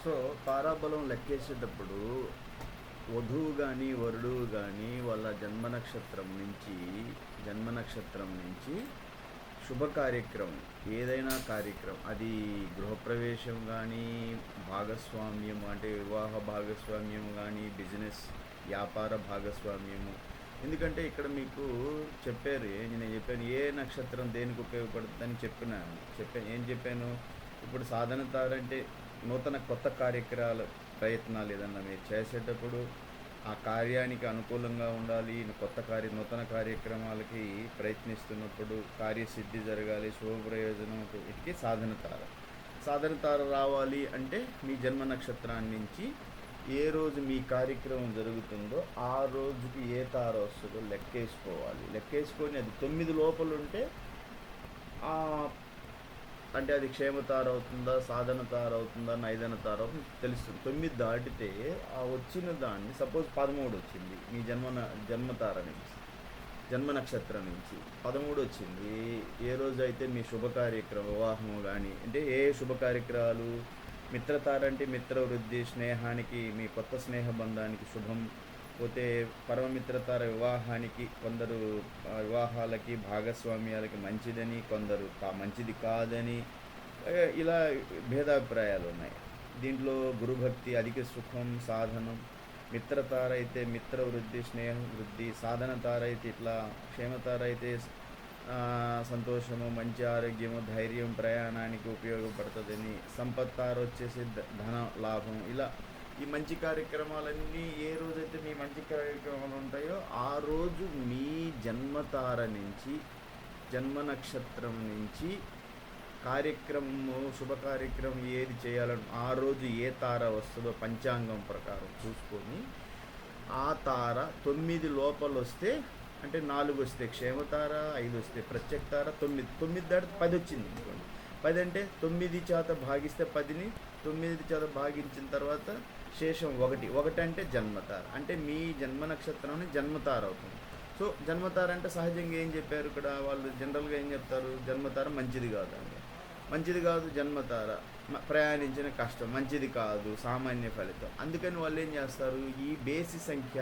So తారాబలం లెక్కేసేటప్పుడు వధువు కానీ వరుడు కానీ వాళ్ళ జన్మ నక్షత్రం నుంచి శుభ కార్యక్రమం ఏదైనా కార్యక్రమం అది గృహప్రవేశం కానీ భాగస్వామ్యం అంటే వివాహ భాగస్వామ్యం కానీ బిజినెస్ వ్యాపార భాగస్వామ్యము. ఎందుకంటే ఇక్కడ మీకు చెప్పారు, నేను చెప్పాను ఏ నక్షత్రం దేనికి ఉపయోగపడుతుందని చెప్పాను. ఏం చెప్పాను? ఇప్పుడు సాధన తారంటే నూతన కొత్త ప్రయత్నాలు ఏదన్నా మీరు చేసేటప్పుడు ఆ కార్యానికి అనుకూలంగా ఉండాలి. నూతన కార్యక్రమాలకి ప్రయత్నిస్తున్నప్పుడు కార్యసిద్ధి జరగాలి, శుభ ప్రయోజనం వీటికి సాధన తార రావాలి అంటే మీ జన్మ నక్షత్రాన్ని నుంచి ఏ రోజు మీ కార్యక్రమం జరుగుతుందో ఆ రోజుకి ఏ తార వస్తుందో లెక్కేసుకొని అది 9 లోపల ఉంటే అంటే అది క్షేమతార అవుతుందా, సాధన తార అవుతుందా, నైదన తార అవుతుందా తెలుస్తుంది. 9 దాటితే ఆ వచ్చిన దాన్ని సపోజ్ 13 వచ్చింది మీ జన్మతార నుంచి, జన్మ నక్షత్రం నుంచి 13 వచ్చింది. ఏ రోజు అయితే మీ శుభ కార్యక్రమం వివాహము కానీ అంటే ఏ శుభ కార్యక్రమాలు, మిత్రతార అంటే మిత్రవృద్ధి, స్నేహానికి మీ కొత్త స్నేహ బంధానికి శుభం. పోతే పరమమిత్రతార వివాహానికి, కొందరు వివాహాలకి భాగస్వామ్యాలకి మంచిదని, కొందరు మంచిది కాదని, ఇలా భేదాభిప్రాయాలు ఉన్నాయి. దీంట్లో గురుభక్తి అధిక సుఖం సాధనం, మిత్రతార అయితే మిత్రవృద్ధి స్నేహ వృద్ధి, సాధన తార అయితే ఇట్లా, క్షేమతార అయితే సంతోషము మంచి ఆరోగ్యము ధైర్యం ప్రయాణానికి ఉపయోగపడుతుందని, సంపత్తార వచ్చేసి ధన లాభం. ఇలా ఈ మంచి కార్యక్రమాలన్నీ ఏ రోజైతే మీ మంచి కార్యక్రమాలు ఉంటాయో ఆ రోజు మీ జన్మతార నుంచి, జన్మ నక్షత్రం నుంచి శుభ కార్యక్రమం ఏది చేయాలని ఆ రోజు ఏ తార వస్తుందో పంచాంగం ప్రకారం చూసుకొని ఆ తార 9 లోపల వస్తే, అంటే 4 వస్తే క్షేమతార, 5 వస్తే ప్రత్యక్తార, 9 దాటి 10 వచ్చింది అనుకోండి. 10 అంటే 9 చేత భాగిస్తే 10ని 9 చేత భాగించిన తర్వాత శేషం 1 అంటే జన్మతార, అంటే మీ జన్మ నక్షత్రం జన్మతార అవుతుంది. సో జన్మతార అంటే సహజంగా ఏం చెప్పారు ఇక్కడ వాళ్ళు జనరల్గా ఏం చెప్తారు, జన్మతార మంచిది కాదు అంటే మంచిది కాదు, జన్మతార ప్రయాణించిన కష్టం మంచిది కాదు, సామాన్య ఫలితం. అందుకని వాళ్ళు ఏం చేస్తారు, ఈ బేసి సంఖ్య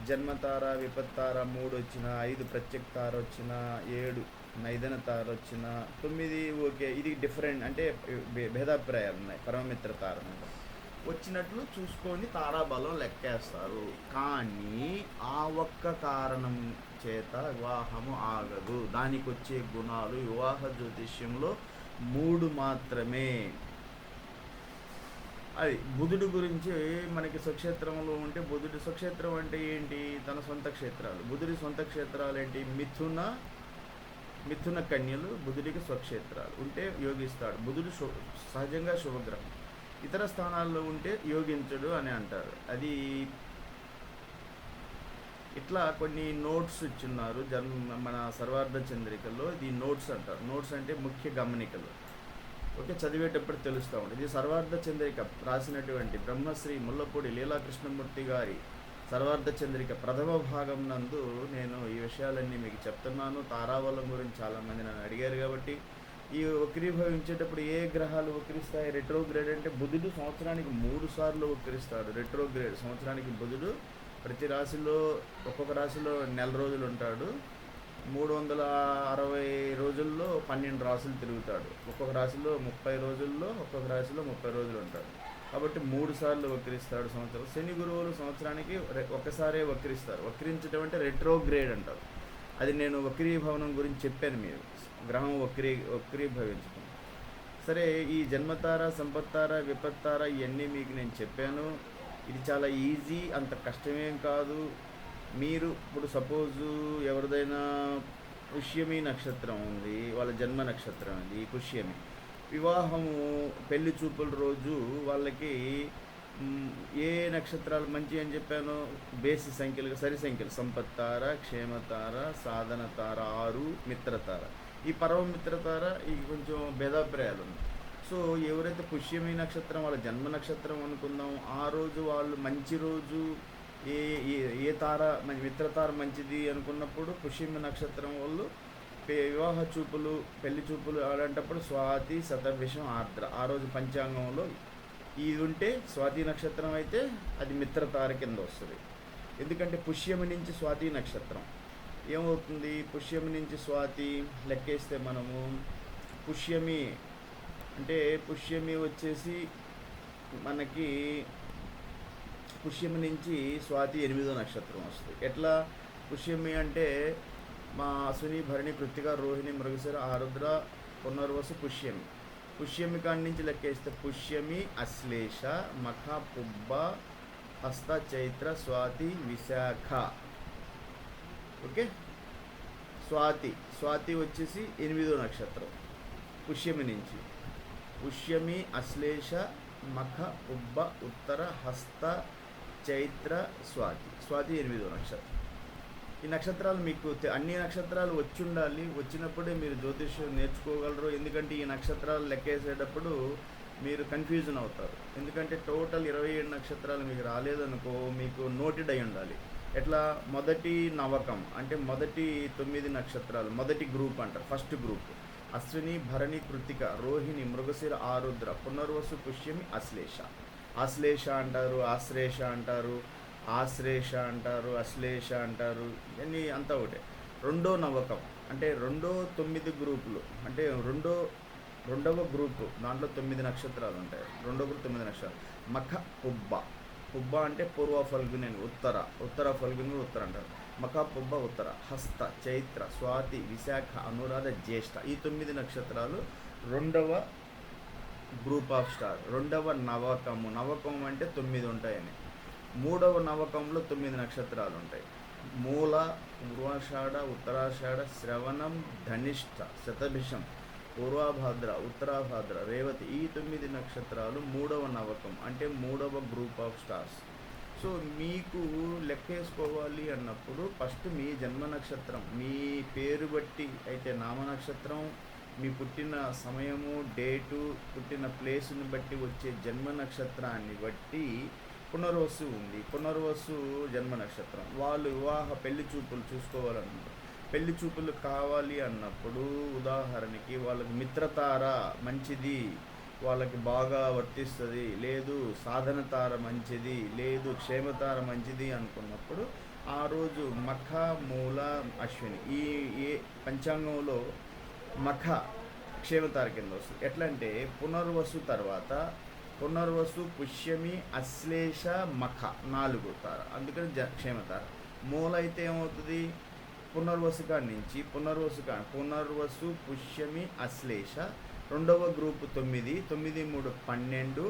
జన్మతార విపత్తార 3 వచ్చిన, 5 ప్రత్యక్తార వచ్చిన, 7 నైదన తార వచ్చిన, 9 ఓకే, ఇది డిఫరెంట్ అంటే భేదాభిప్రాయాలు ఉన్నాయి. పరమమిత్ర తార వచ్చినట్లు చూసుకొని తారాబలం లెక్కేస్తారు. కానీ ఆ ఒక్క కారణం చేత వివాహము ఆగదు. దానికి వచ్చే గుణాలు వివాహ జ్యోతిష్యంలో 3 మాత్రమే. అది బుధుడు గురించి మనకి స్వక్షేత్రంలో ఉంటే, బుధుడి స్వక్షేత్రం అంటే ఏంటి, తన సొంత క్షేత్రాలు. బుధుడి సొంత క్షేత్రాలు ఏంటి, మిథున కన్యలు బుధుడికి స్వక్షేత్రాలు ఉంటే యోగిస్తాడు. బుధుడు సహజంగా శుభగ్రహం. ఇతర స్థానాల్లో ఉంటే యోగించడు అని అంటారు. అది ఇట్లా కొన్ని నోట్స్ ఇచ్చున్నారు మన సర్వార్థ చంద్రికల్లో. ఇది నోట్స్ అంటారు. నోట్స్ అంటే ముఖ్య గమనికలు. ఓకే, చదివేటప్పుడు తెలుస్తూ ఉంటుంది. ఇది సర్వార్థ చంద్రిక రాసినటువంటి బ్రహ్మశ్రీ ముల్లపూడి లీలాకృష్ణమూర్తి గారి సర్వార్థ చంద్రిక ప్రథమ భాగం నందు నేను ఈ విషయాలన్నీ మీకు చెప్తున్నాను. తారాబలం గురించి చాలామంది నన్ను అడిగారు కాబట్టి, ఈ వక్రీభవించేటప్పుడు ఏ గ్రహాలు వక్రిస్తాయి, రెట్రోగ్రేడ్ అంటే బుధుడు సంవత్సరానికి 3 సార్లు వక్రిస్తాడు. రెట్రోగ్రేడ్ సంవత్సరానికి బుధుడు ప్రతి రాశిలో, ఒక్కొక్క రాశిలో నెల రోజులు ఉంటాడు. 360 రోజుల్లో 12 రాశులు తిరుగుతాడు. ఒక్కొక్క రాశిలో 30 రోజుల్లో, ఒక్కొక్క రాశిలో 30 రోజులు ఉంటాడు. కాబట్టి 3 సార్లు వక్రిస్తాడు సంవత్సరం. శని గురువులు సంవత్సరానికి ఒకసారే వక్రిస్తారు. వక్రించడం అంటే రెట్రోగ్రేడ్ అంటారు. అది నేను వక్రీభవనం గురించి చెప్పాను. మీరు గ్రహం వక్రీభవించడం సరే. ఈ జన్మతార, సంపత్తార, విపత్తార ఇవన్నీ మీకు నేను చెప్పాను. ఇది చాలా ఈజీ, అంత కష్టమేం కాదు. మీరు ఇప్పుడు సపోజు ఎవరిదైనా పుష్యమి నక్షత్రం ఉంది, వాళ్ళ జన్మ నక్షత్రం అది పుష్యమి, వివాహము పెళ్లి చూపుల రోజు వాళ్ళకి ఏ నక్షత్రాలు మంచి అని చెప్పాను, బేసి సంఖ్యలుగా సరి సంఖ్యలు సంపత్తార, క్షేమతార, సాధన తార 6, మిత్రతార. ఈ పరమమిత్రతార ఈ కొంచెం భేదాభిప్రాయాలు ఉన్నాయి. సో ఎవరైతే పుష్యమి నక్షత్రం వాళ్ళ జన్మ నక్షత్రం అనుకుందాం, ఆ రోజు వాళ్ళు మంచి రోజు ఏ తార మిత్రతార మంచిది అనుకున్నప్పుడు పుష్యమి నక్షత్రం వాళ్ళు వివాహ చూపులు, పెళ్లి చూపులు అలాంటప్పుడు స్వాతి, శతభిషం, ఆర్ద్ర ఆ రోజు పంచాంగంలో ఇది ఉంటే స్వాతి నక్షత్రం అయితే అది మిత్రతార కింద వస్తుంది. ఎందుకంటే పుష్యమి నుంచి స్వాతి నక్షత్రం ఏమవుతుంది, పుష్యమి నుంచి స్వాతి లెక్కేస్తే మనము పుష్యమి అంటే పుష్యమి వచ్చేసి మనకి పుష్యమి నుంచి స్వాతి 8వ నక్షత్రం వస్తుంది. ఎట్లా పుష్యమి అంటే మా అశ్విని భరణి కృత్తిక రోహిణి మృగశిర ఆరుద్ర పునర్వసు పుష్యమి. పుష్యమి కాడి నుంచి లెక్కేస్తే పుష్యమి అశ్లేష మఖ పుబ్బ హస్త చైత్ర స్వాతి విశాఖ. ఓకే, స్వాతి వచ్చేసి 8వ నక్షత్రం పుష్యమి నుంచి. పుష్యమి అశ్లేష మఖ పుబ్బ ఉత్తర హస్త చైత్ర స్వాతి 8వ నక్షత్రం. ఈ నక్షత్రాలు మీకు అన్ని నక్షత్రాలు వచ్చి ఉండాలి, వచ్చినప్పుడే మీరు జ్యోతిష్యం నేర్చుకోగలరు. ఎందుకంటే ఈ నక్షత్రాలు లెక్కేసేటప్పుడు మీరు కన్ఫ్యూజన్ అవుతారు. ఎందుకంటే టోటల్ 27 నక్షత్రాలు మీకు రాలేదనుకో, మీకు నోటెడ్ అయి ఉండాలి. ఎట్లా మొదటి నవకం అంటే మొదటి 9 నక్షత్రాలు మొదటి గ్రూప్ అంటారు. ఫస్ట్ గ్రూప్ అశ్విని భరణి కృత్తిక రోహిణి మృగశిర ఆరుద్ర పునర్వసు పుష్యమి అశ్లేష. ఆశ్లేష అంటారు, ఆశ్లేష అంటారు, ఆశ్లేష అంటారు, అశ్లేష అంటారు, ఇవన్నీ అంతా ఒకటే. రెండో నవకం అంటే 9 గ్రూపులు అంటే రెండవ గ్రూపు, దాంట్లో 9 నక్షత్రాలు ఉంటాయి. రెండో గ్రూప్ 9 నక్షత్రాలు. మఖ పుబ్బ అంటే పూర్వ ఫల్గుని అని ఉత్తర ఫల్గుని ఉత్తర అంటారు. మఖ పుబ్బ ఉత్తర హస్త చైత్ర స్వాతి విశాఖ అనురాధ జ్యేష్ఠ. ఈ 9 నక్షత్రాలు రెండవ గ్రూప్ ఆఫ్ స్టార్. రెండవ నవకం అంటే 9 ఉంటాయని. మూడవ నవకంలో 9 నక్షత్రాలు ఉంటాయి. మూల పూర్వాషాఢ ఉత్తరాషాఢ శ్రవణం ధనిష్ట శతభిషం పూర్వభాద్ర ఉత్తరాభాద్ర రేవతి. ఈ 9 నక్షత్రాలు మూడవ నవకం అంటే మూడవ గ్రూప్ ఆఫ్ స్టార్స్. సో మీకు లెక్కేసుకోవాలి అన్నప్పుడు ఫస్ట్ మీ జన్మ నక్షత్రం, మీ పేరు బట్టి అయితే నామ నక్షత్రం, మీ పుట్టిన సమయము డేటు పుట్టిన ప్లేసుని బట్టి వచ్చే జన్మ నక్షత్రాన్ని బట్టి పునర్వసు ఉంది. పునర్వసు జన్మ నక్షత్రం వాళ్ళు వివాహ పెళ్లి చూపులు చూసుకోవాలన్నమాట. పెళ్లి చూపులు కావాలి అన్నప్పుడు ఉదాహరణకి వాళ్ళకి మిత్రతార మంచిది, వాళ్ళకి బాగా వర్తిస్తుంది, లేదు సాధన తార మంచిది, లేదు క్షేమతార మంచిది అనుకున్నప్పుడు ఆ రోజు మఖ మూల అశ్విని ఈ పంచాంగంలో మఖ క్షేమతార కింద వస్తుంది. ఎట్లా అంటే పునర్వసు తర్వాత పునర్వసు పుష్యమి అశ్లేష మఖ 4 తార, అందుకని క్షేమతార. మూల అయితే ఏమవుతుంది, పునర్వసు కాడి నుంచి పునర్వసు పుష్యమి అశ్లేష రెండవ గ్రూపు 9 9 3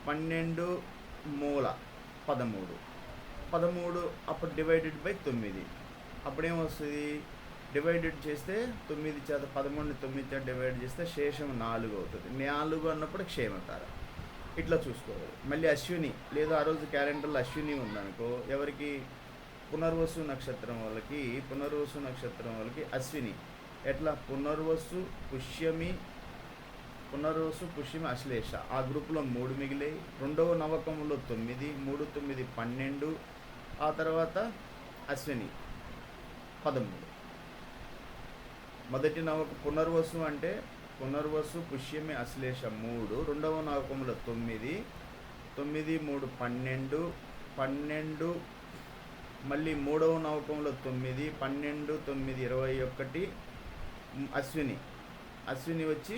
12 మూల 13 అప్పుడు డివైడెడ్ బై 9 అప్పుడేమొస్తుంది, డివైడెడ్ చేస్తే 9 చేత 13 9 చేత డివైడ్ చేస్తే శేషం 4 అవుతుంది. 4 అన్నప్పుడు క్షేమతార. ఇట్లా చూసుకోవాలి. మళ్ళీ అశ్విని లేదా ఆ రోజు క్యాలెండర్లో అశ్విని ఉందనుకో, ఎవరికి పునర్వసు నక్షత్రం వాళ్ళకి అశ్విని. ఎట్లా పునర్వసు పుష్యమి అశ్లేష ఆ గ్రూపులో 3 మిగిలాయి. రెండవ నవకంలో 9 3 9 12 ఆ తర్వాత అశ్విని 13. మొదటి పునర్వసు అంటే పునర్వసు పుష్యమి అశ్లేష 3, రెండవ నవకంలో 9 9 3 12 మళ్ళీ మూడవ నవకంలో 9 12 9 21 అశ్విని వచ్చి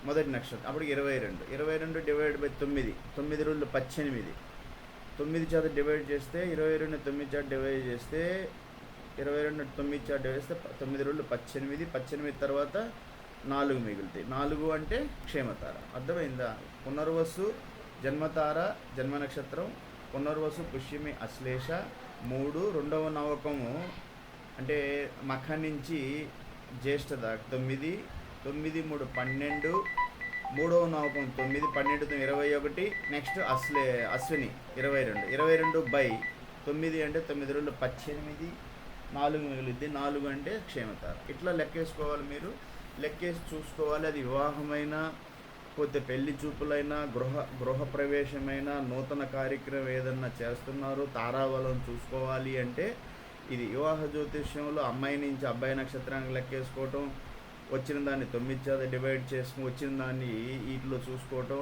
మొదటి నక్షత్రం అప్పుడు 22 డివైడ్ బై 9 9 రోజులు 18 9 చేత డివైడ్ చేస్తే 22 9 చేత డివైడ్ చేస్తే 22 9 చేత డివైడ్ చేస్తే 9 రోజులు 18 తర్వాత 4 మిగులుతాయి. 4 అంటే క్షేమతార. అర్థమైందా? పునర్వసు జన్మతార జన్మ నక్షత్రం, పునర్వసు పుష్యమి అశ్లేష 3, రెండవ నవకము అంటే మఖ నుంచి జ్యేష్ఠ దాకా 9 9 3 12 మూడవ నవకం 9 12 21 నెక్స్ట్ అశ్విని 22 బై 9 అంటే 9 రోజులు 18 4 మిగులుద్ది. 4 అంటే క్షేమతార. ఇట్లా లెక్కేసుకోవాలి. మీరు లెక్కేసి చూసుకోవాలి. అది వివాహమైనా పోతే పెళ్లి చూపులైనా గృహ ప్రవేశమైనా నూతన కార్యక్రమం ఏదన్నా చేస్తున్నారు తారాబలం చూసుకోవాలి అంటే ఇది వివాహ జ్యోతిష్యంలో అమ్మాయి నుంచి అబ్బాయి నక్షత్రానికి లెక్కేసుకోవటం, వచ్చిన దాన్ని 9 చేత డివైడ్ చేసుకుని వచ్చిన దాన్ని వీటిలో చూసుకోవటం,